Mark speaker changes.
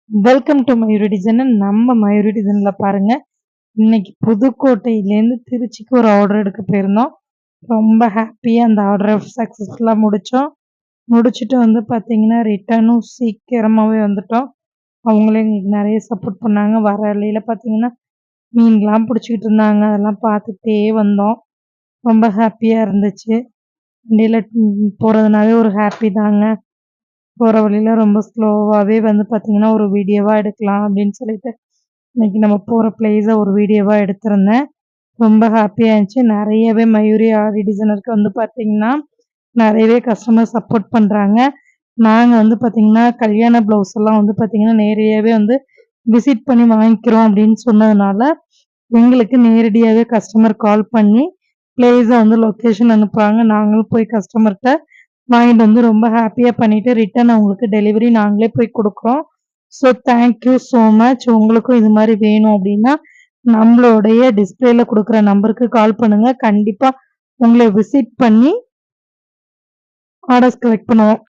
Speaker 1: Welcome to Mayuri design. நம்ம மயூரி டிசைன்ல பாருங்க, இன்னைக்கு புதுக்கோட்டையிலேருந்து திருச்சிக்கு ஒரு ஆர்டர் எடுக்க போயிருந்தோம். ரொம்ப ஹாப்பியாக அந்த ஆர்டரை சக்ஸஸ்ஃபுல்லாக முடித்தோம். முடிச்சுட்டு வந்து பார்த்தீங்கன்னா ரிட்டர்னும் சீக்கிரமாகவே வந்துட்டோம். அவங்களே எங்களுக்கு நிறைய சப்போர்ட் பண்ணாங்க. வர வழியில் பார்த்தீங்கன்னா மீன்லாம் பிடிச்சிக்கிட்டு இருந்தாங்க. அதெல்லாம் பார்த்துக்கிட்டே வந்தோம். ரொம்ப ஹாப்பியாக இருந்துச்சு. வண்டியில் போகிறதுனாவே ஒரு ஹாப்பி தாங்க. போகிற வழியில் ரொம்ப ஸ்லோவாகவே வந்து பார்த்தீங்கன்னா ஒரு வீடியோவாக எடுக்கலாம் அப்படின்னு சொல்லிட்டு இன்னைக்கு நம்ம போகிற பிளேஸை ஒரு வீடியோவாக எடுத்திருந்தேன். ரொம்ப ஹாப்பியாக இருந்துச்சு. நிறையவே மயூரி ஆரி டிசைனருக்கு வந்து பார்த்தீங்கன்னா நிறையவே கஸ்டமர் சப்போர்ட் பண்ணுறாங்க. நாங்கள் வந்து பார்த்தீங்கன்னா கல்யாண ப்ளவுஸ் எல்லாம் வந்து பார்த்தீங்கன்னா நேரடியாகவே வந்து விசிட் பண்ணி வாங்கிக்கிறோம் அப்படின்னு சொன்னதுனால எங்களுக்கு நேரடியாகவே கஸ்டமர் கால் பண்ணி பிளேஸை வந்து லொக்கேஷன் அனுப்புகிறாங்க. நாங்களும் போய் கஸ்டமர்கிட்ட வாங்கிட்டு வந்து ரொம்ப ஹாப்பியாக பண்ணிவிட்டு ரிட்டன் அவங்களுக்கு டெலிவரி நாங்களே போய் கொடுக்குறோம். So thank you so much. உங்களுக்கும் இது மாதிரி வேணும் அப்படின்னா நம்மளுடைய டிஸ்பிளேல கொடுக்குற நம்பருக்கு கால் பண்ணுங்கள். கண்டிப்பாக உங்களை விசிட் பண்ணி ஆர்டர்ஸ் கலெக்ட் பண்ணுவோம்.